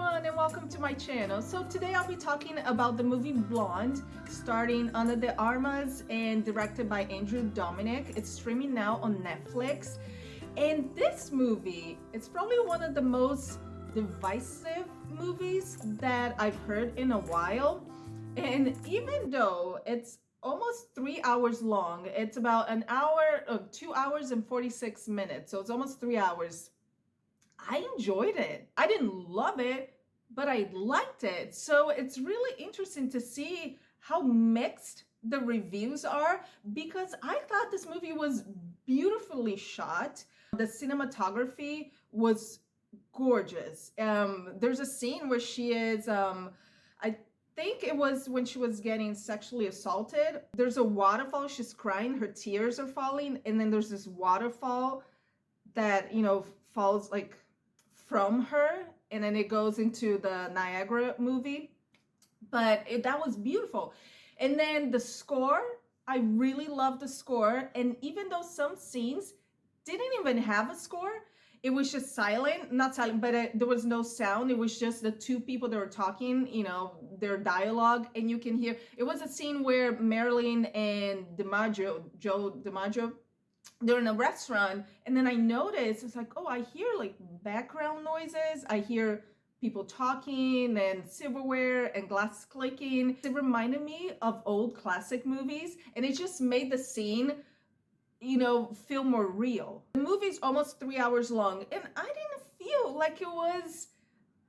everyone and welcome to my channel. So today I'll be talking about the movie Blonde, starring under the Armas and directed by Andrew Dominic. It's streaming now on Netflix. And this movie, it's probably one of the most divisive movies that I've heard in a while. And even though it's almost 3 hours long, it's about 2 hours and 46 minutes. So it's almost 3 hours. I enjoyed it. I didn't love it, but I liked it. So it's really interesting to see how mixed the reviews are, because I thought this movie was beautifully shot. The cinematography was gorgeous. There's a scene where she is, I think it was when she was getting sexually assaulted. There's a waterfall, she's crying, her tears are falling, and then there's this waterfall that, falls like from her, and then it goes into the Niagara movie. But that was beautiful. And then the score, I really love the score. And even though some scenes didn't even have a score, it was just silent, not silent, but there was no sound. It was just the two people that were talking, their dialogue, and you can hear. It was a scene where Marilyn and Joe DiMaggio, they're in a restaurant, and then I noticed, it's like, oh, I hear like background noises. I hear people talking and silverware and glass clicking. It reminded me of old classic movies, and it just made the scene, feel more real. The movie's almost 3 hours long, and I didn't feel like it was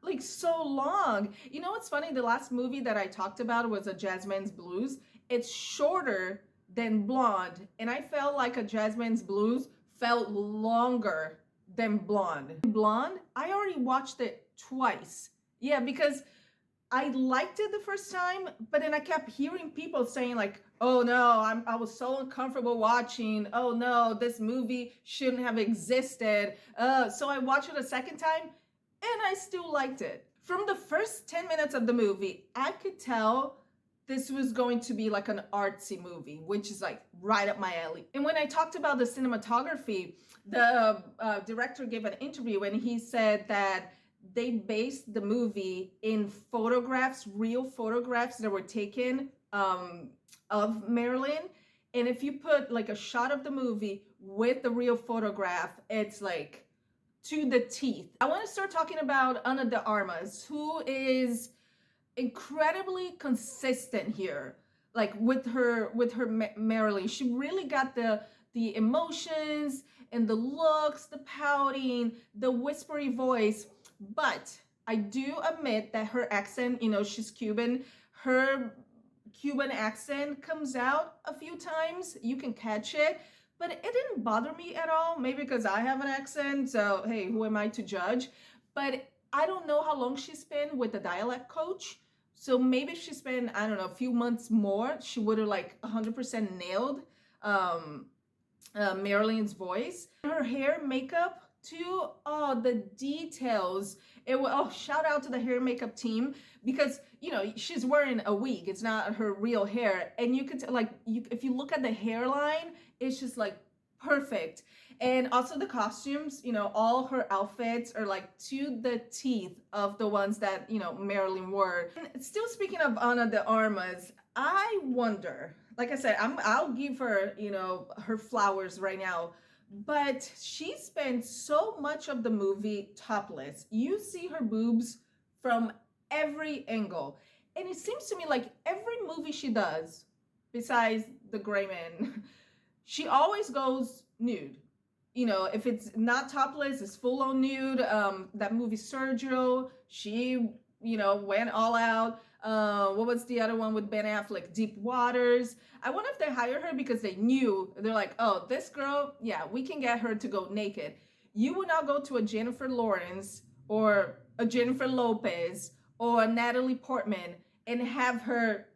like so long. What's funny? The last movie that I talked about was A Jazzman's Blues. It's shorter than Blonde, and I felt like A Jazzman's Blues felt longer than Blonde. Blonde, I already watched it twice. Yeah, because I liked it the first time, but then I kept hearing people saying like, oh no, I was so uncomfortable watching. Oh no, this movie shouldn't have existed. So I watched it a second time, and I still liked it. From the first 10 minutes of the movie, I could tell this was going to be like an artsy movie, which is like right up my alley. And when I talked about the cinematography, the director gave an interview, and he said that they based the movie in photographs, real photographs that were taken of Marilyn. And if you put like a shot of the movie with the real photograph, it's like to the teeth. I want to start talking about Ana de Armas, who is incredibly consistent here, like with her Marilyn. She really got the emotions and the looks, the pouting, the whispery voice. But I do admit that her accent, she's Cuban, her Cuban accent comes out a few times. You can catch it, but it didn't bother me at all. Maybe because I have an accent, so hey, who am I to judge? But I don't know how long she's been with the dialect coach. So maybe if she spent, I don't know, a few months more, she would have like 100% nailed Marilyn's voice. Her hair, makeup too, oh, the details. Shout out to the hair makeup team, because she's wearing a wig. It's not her real hair, and you could if you look at the hairline, it's just like perfect. And also the costumes, all her outfits are like to the teeth of the ones that Marilyn wore. And still speaking of Ana de Armas, I wonder, like I said, I'll give her her flowers right now, but she spent so much of the movie topless. You see her boobs from every angle, and it seems to me like every movie she does, besides The Gray Man, she always goes nude. If it's not topless, it's full on nude. That movie Sergio, she went all out. What was the other one with Ben Affleck? Deep Waters. I wonder if they hired her because they knew, they're like, oh, this girl, yeah, we can get her to go naked. You would not go to a Jennifer Lawrence or a Jennifer Lopez or a Natalie Portman and have her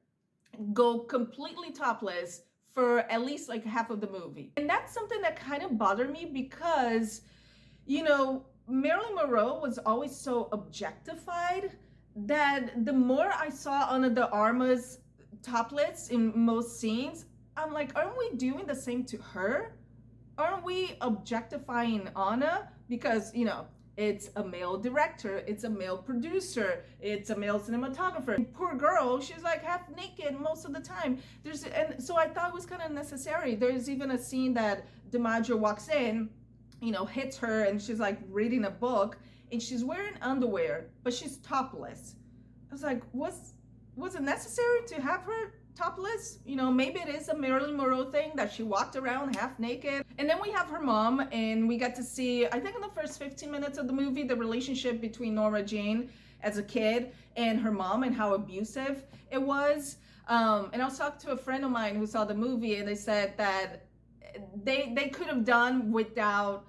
go completely topless for at least like half of the movie. And that's something that kind of bothered me, because Marilyn Monroe was always so objectified that the more I saw Ana de Armas topless in most scenes, I'm like, aren't we doing the same to her? Aren't we objectifying Ana? Because It's a male director, it's a male producer, it's a male cinematographer. And poor girl, she's like half naked most of the time. And so I thought it was kind of necessary. There's even a scene that DiMaggio walks in, hits her, and she's like reading a book, and she's wearing underwear, but she's topless. I was like, was it necessary to have her topless? Maybe it is a Marilyn Monroe thing that she walked around half naked. And then we have her mom, and we get to see, I think in the first 15 minutes of the movie, the relationship between Norma Jane as a kid and her mom and how abusive it was. And I was talking to a friend of mine who saw the movie, and they said that they could have done without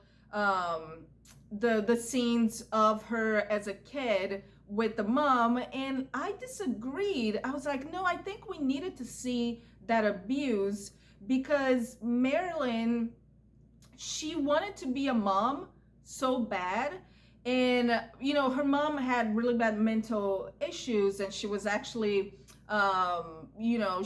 the scenes of her as a kid with the mom, and I disagreed. I was like, no, I think we needed to see that abuse, because Marilyn, she wanted to be a mom so bad, and her mom had really bad mental issues, and she was actually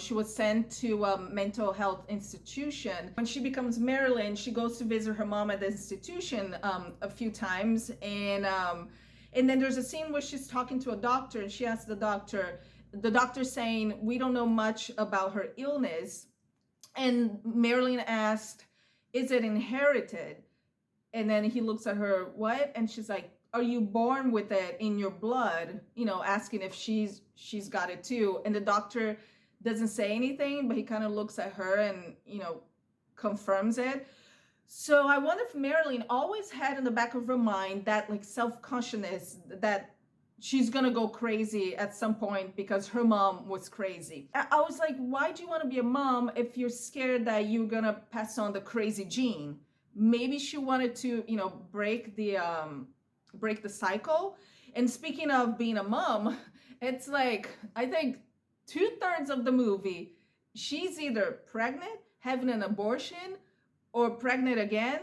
she was sent to a mental health institution. When she becomes Marilyn, she goes to visit her mom at the institution a few times, and then there's a scene where she's talking to a doctor, and she asks the doctor saying, we don't know much about her illness. And Marilyn asked, is it inherited? And then he looks at her, what? And she's like, are you born with it in your blood? Asking if she's got it too. And the doctor doesn't say anything, but he kind of looks at her and, confirms it. So I wonder if Marilyn always had in the back of her mind that like self-consciousness that she's gonna go crazy at some point because her mom was crazy. I was like, why do you want to be a mom if you're scared that you're gonna pass on the crazy gene? Maybe she wanted to, break the cycle. And speaking of being a mom, it's like, I think 2/3 of the movie, she's either pregnant, having an abortion, or pregnant again,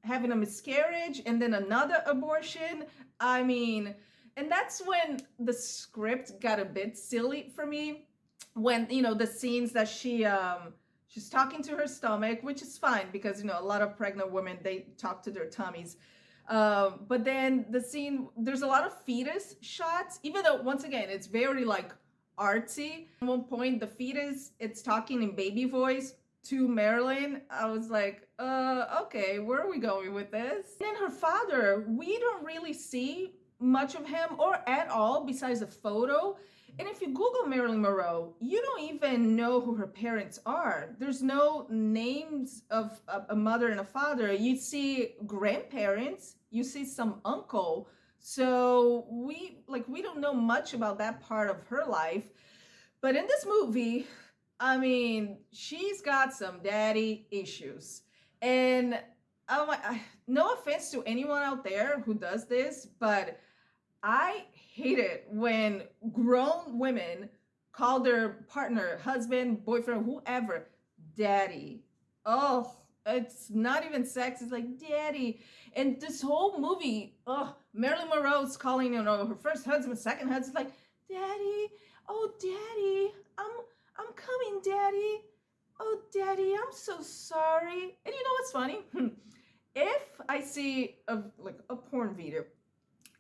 having a miscarriage, and then another abortion. I mean, and that's when the script got a bit silly for me. When, the scenes that she's talking to her stomach, which is fine because, a lot of pregnant women, they talk to their tummies. But then the scene, there's a lot of fetus shots, even though, once again, it's very like artsy. At one point, the fetus, it's talking in baby voice to Marilyn. I was like, okay, where are we going with this? And then her father, we don't really see much of him or at all besides a photo. And if you Google Marilyn Monroe, you don't even know who her parents are. There's no names of a mother and a father. You see grandparents, you see some uncle. So we don't know much about that part of her life. But in this movie, I mean, she's got some daddy issues. And no offense to anyone out there who does this, but I hate it when grown women call their partner, husband, boyfriend, whoever, daddy. Oh, it's not even sex. It's like, daddy. And this whole movie, Marilyn Monroe's calling, her first husband, second husband, like, daddy, oh, daddy, I'm coming, daddy. Oh, daddy, I'm so sorry. And you know what's funny? If I see a porn video,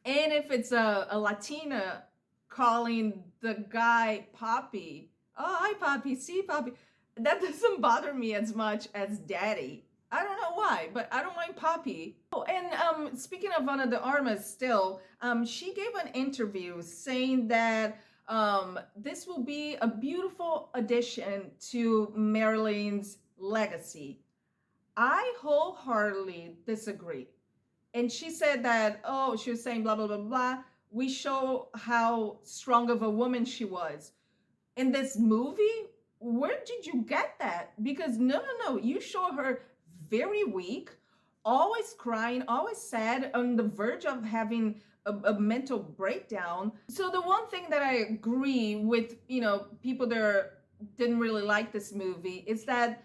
and if it's a Latina calling the guy Poppy, oh, hi, Poppy, see, Poppy, that doesn't bother me as much as daddy. I don't know why, but I don't mind Poppy. Oh, and speaking of Ana de Armas still, she gave an interview saying that this will be a beautiful addition to Marilyn's legacy. I wholeheartedly disagree. And she said that, she was saying blah, blah, blah, blah. We show how strong of a woman she was. In this movie, where did you get that? Because no, you show her very weak, always crying, always sad, on the verge of having a mental breakdown. So the one thing that I agree with, people that didn't really like this movie is that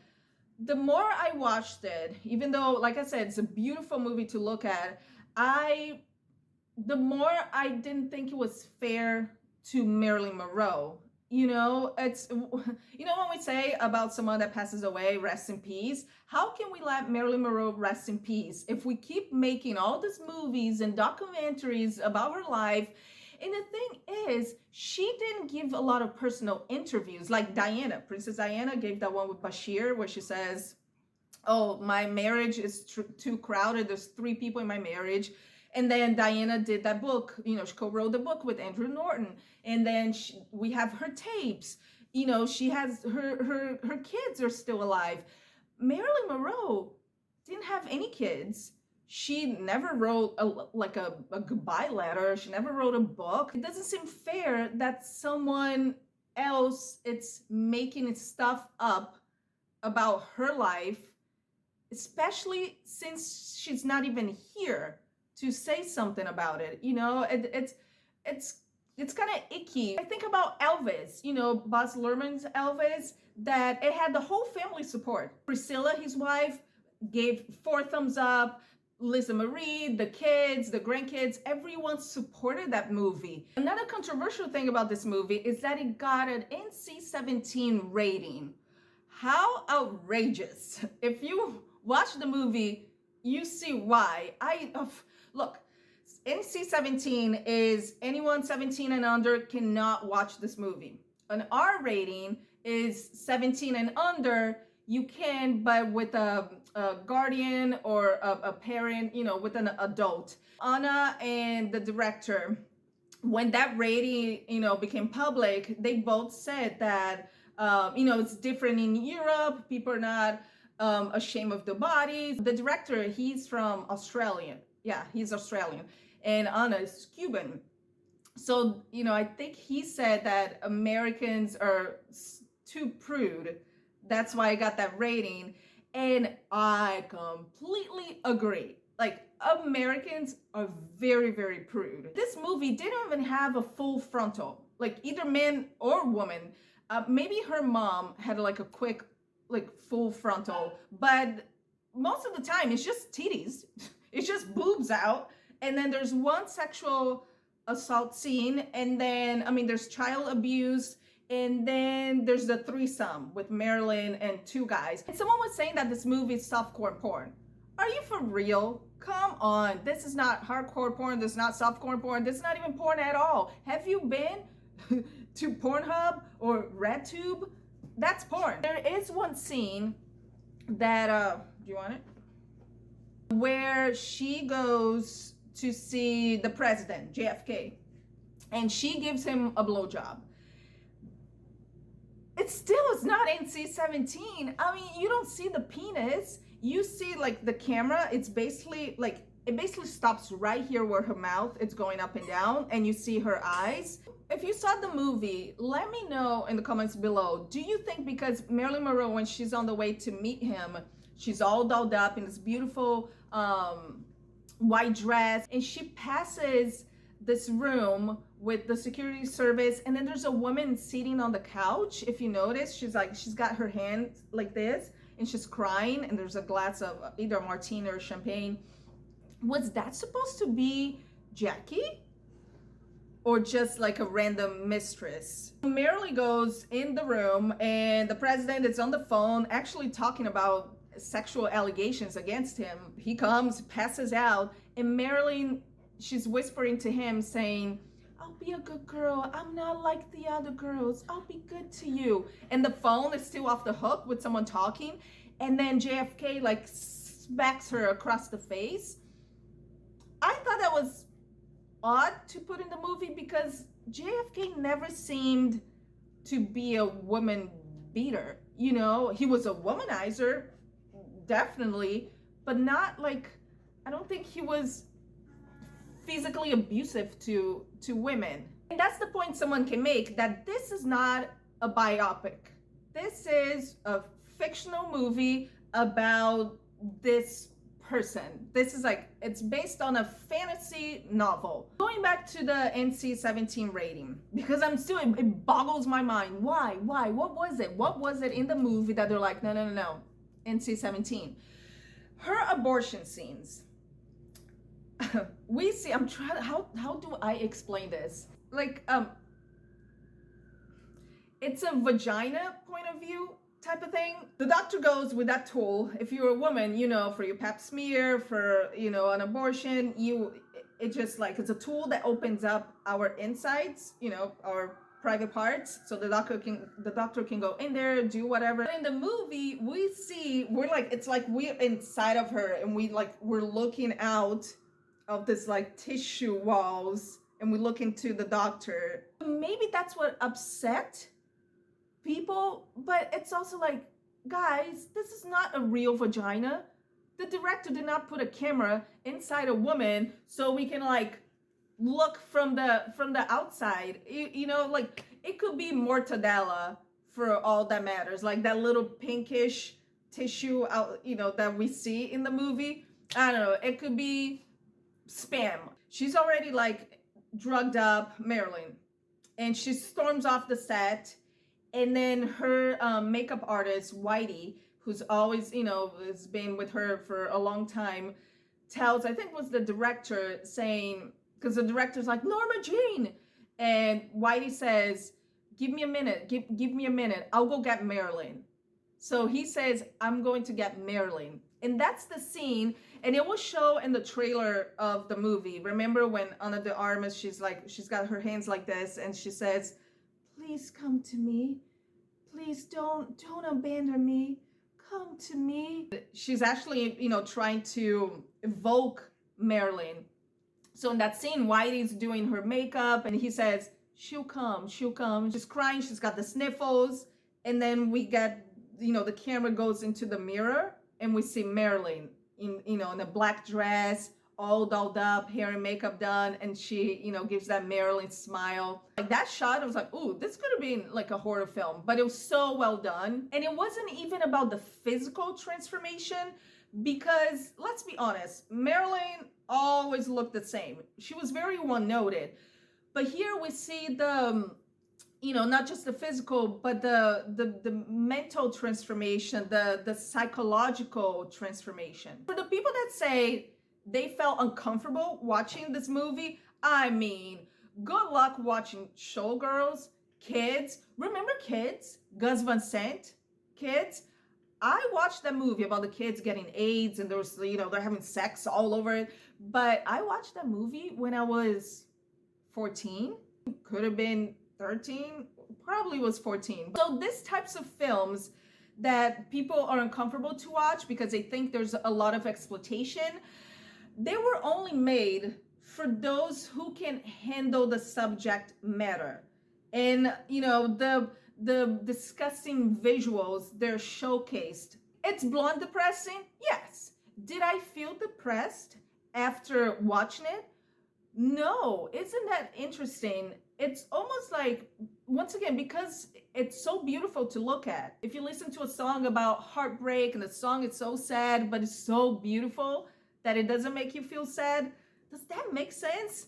the more I watched it, even though, like I said, it's a beautiful movie to look at, the more I didn't think it was fair to Marilyn Monroe. It's when we say about someone that passes away, rest in peace, how can we let Marilyn Monroe rest in peace if we keep making all these movies and documentaries about her life? And the thing is, she didn't give a lot of personal interviews like Diana. Princess Diana gave that one with Bashir where she says, oh, my marriage is too crowded. There's 3 people in my marriage. And then Diana did that book. She co-wrote the book with Andrew Norton. And then we have her tapes. She has her kids are still alive. Marilyn Monroe didn't have any kids. She never wrote a goodbye letter. She never wrote a book. It doesn't seem fair that someone else is making stuff up about her life, especially since she's not even here to say something about it. It's kind of icky. I think about Elvis, Baz Luhrmann's Elvis, that it had the whole family support. Priscilla, his wife, gave 4 thumbs up. Lisa Marie, the kids, the grandkids, everyone supported that movie. Another controversial thing about this movie is that it got an NC-17 rating. How outrageous. If you watch the movie, you see why. Look, NC-17 is anyone 17 and under cannot watch this movie. An R rating is 17 and under. You can, but with a guardian or a parent, with an adult. Anna and the director, when that rating, became public, they both said that, it's different in Europe. People are not ashamed of the bodies. The director, he's from Australia. Yeah, he's Australian. And Anna is Cuban. So, I think he said that Americans are too prude. That's why I got that rating. And I completely agree. Like, Americans are very, very prude. This movie didn't even have a full frontal, like either man or woman. Maybe her mom had like a quick, full frontal, but most of the time it's just titties. It's just boobs out. And then there's one sexual assault scene. And then, there's child abuse. And then there's the threesome with Marilyn and 2 guys. And someone was saying that this movie is softcore porn. Are you for real? Come on. This is not hardcore porn. This is not softcore porn. This is not even porn at all. Have you been to Pornhub or RedTube? That's porn. There is one scene that, do you want it? Where she goes to see the president, JFK, and she gives him a blowjob. It still is not NC-17. You don't see the penis. You see the camera, it's basically it basically stops right here where her mouth is going up and down, and you see her eyes. If you saw the movie, let me know in the comments below. Do you think because Marilyn Monroe, when she's on the way to meet him, she's all dolled up in this beautiful white dress, and she passes this room with the security service, and then there's a woman sitting on the couch. If you notice, she's got her hand like this, and she's crying, and there's a glass of either martini or champagne. Was that supposed to be Jackie? Or just like a random mistress? Marilyn goes in the room, and the president is on the phone actually talking about sexual allegations against him. He comes, passes out, and Marilyn, she's whispering to him saying, I'll be a good girl. I'm not like the other girls. I'll be good to you. And the phone is still off the hook with someone talking. And then JFK smacks her across the face. I thought that was odd to put in the movie because JFK never seemed to be a woman beater. He was a womanizer, definitely, but not I don't think he was physically abusive to women. And that's the point someone can make, that this is not a biopic. This is a fictional movie about this person. This is it's based on a fantasy novel. Going back to the NC-17 rating, because it boggles my mind. Why? What was it? What was it in the movie that they're like, no, NC-17? Her abortion scenes. We see, how do I explain this? it's a vagina point of view type of thing. The doctor goes with that tool. If you're a woman, you know, for your pap smear, for, you know, an abortion, it just like, it's a tool that opens up our insides, you know, our private parts, so the doctor can go in there, do whatever. In the movie, we see, we're like, it's like we're inside of her, and we're looking out of this like tissue walls, and we look into the doctor. Maybe that's what upset people, but it's also like, guys, this is not a real vagina. The director did not put a camera inside a woman so we can like look from the outside. You know, like, it could be mortadella for all that matters, like that little pinkish tissue out, you know, that we see in the movie. I don't know, it could be spam. She's already like drugged up, Marilyn, and she storms off the set, and then her makeup artist Whitey, who's always, you know, has been with her for a long time, tells, I think it was the director, saying, because the director's like, Norma Jean, and Whitey says, give me a minute, give me a minute, I'll go get Marilyn. So he says, I'm going to get Marilyn. And that's the scene, and it will show in the trailer of the movie. Remember when under the Armas, she's got her hands like this, and she says, please come to me. Please don't abandon me. Come to me. She's actually, you know, trying to evoke Marilyn. So in that scene, Whitey's doing her makeup, and he says, she'll come. She's crying, she's got the sniffles, and then we get, you know, the camera goes into the mirror, and we see Marilyn in, you know, in a black dress, all dolled up, hair and makeup done, and she, you know, gives that Marilyn smile. Like, that shot, I was like, ooh, this could have been like a horror film, but it was so well done. And it wasn't even about the physical transformation, because let's be honest, Marilyn always looked the same. She was very one noted, but here we see the, you know, not just the physical, but the mental transformation, the psychological transformation. For the people that say they felt uncomfortable watching this movie, I mean, good luck watching Showgirls, Kids. Remember Kids? Gus Van Sant? Kids? I watched that movie about the kids getting AIDS, and there was, you know, they're having sex all over it. But I watched that movie when I was 14. Could have been 13. Probably was 14. So these types of films that people are uncomfortable to watch because they think there's a lot of exploitation, they were only made for those who can handle the subject matter. And, you know, the disgusting visuals, they're showcased. It's blonde depressing? Yes. Did I feel depressed after watching it? No. Isn't that interesting? It's almost like, once again, because it's so beautiful to look at. If you listen to a song about heartbreak and the song is so sad, but it's so beautiful that it doesn't make you feel sad, does that make sense?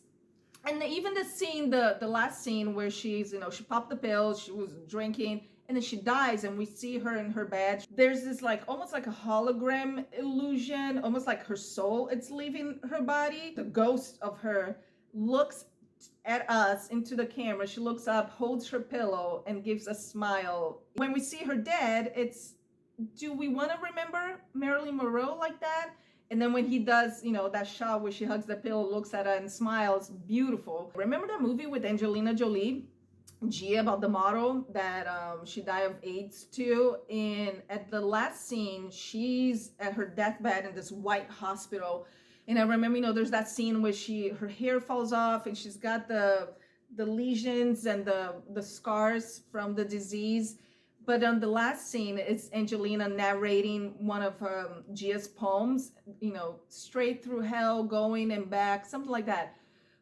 And even the scene, the last scene where she's, you know, she popped the pills, she was drinking, and then she dies, and we see her in her bed. There's this like, almost like a hologram illusion, almost like her soul, it's leaving her body. The ghost of her looks at us into the camera. She looks up, holds her pillow, and gives a smile. When we see her dead, it's, do we want to remember Marilyn Monroe like that? And then when he does, you know, that shot where she hugs the pillow, looks at her and smiles, beautiful. Remember that movie with Angelina Jolie, Gia, about the model that she died of AIDS too? And at the last scene, she's at her deathbed in this white hospital. And I remember, you know, there's that scene where her hair falls off, and she's got the lesions and the scars from the disease. But on the last scene, it's Angelina narrating one of Gia's poems, you know, straight through hell, going and back, something like that.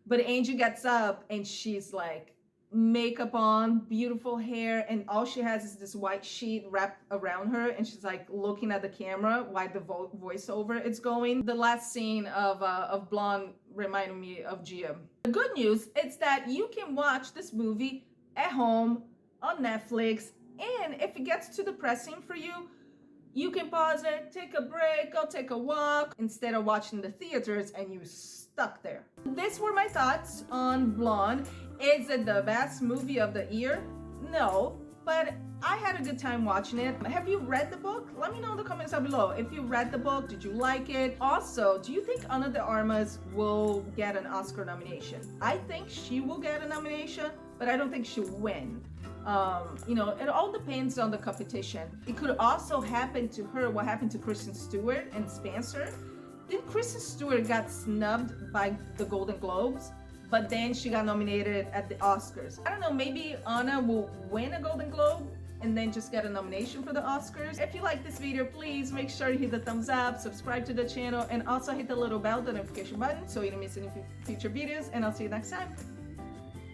But Angie gets up, and she's like, makeup on, beautiful hair, and all she has is this white sheet wrapped around her, and she's like looking at the camera while the voiceover is going. The last scene of Blonde reminded me of Gia. The good news is that you can watch this movie at home on Netflix. And if it gets too depressing for you, you can pause it, take a break, go take a walk, instead of watching the theaters and you stuck there. These were my thoughts on Blonde. Is it the best movie of the year? No, but I had a good time watching it. Have you read the book? Let me know in the comments down below. If you read the book, did you like it? Also, do you think Ana de Armas will get an Oscar nomination? I think she will get a nomination, but I don't think she'll win. You know, it all depends on the competition. It could also happen to her what happened to Kristen Stewart and Spencer. Then Kristen Stewart got snubbed by the Golden Globes, but then she got nominated at the Oscars. I don't know, maybe Ana will win a Golden Globe and then just get a nomination for the Oscars. If you like this video, please make sure you hit the thumbs up, subscribe to the channel, and also hit the little bell, the notification button, so you don't miss any future videos, and I'll see you next time.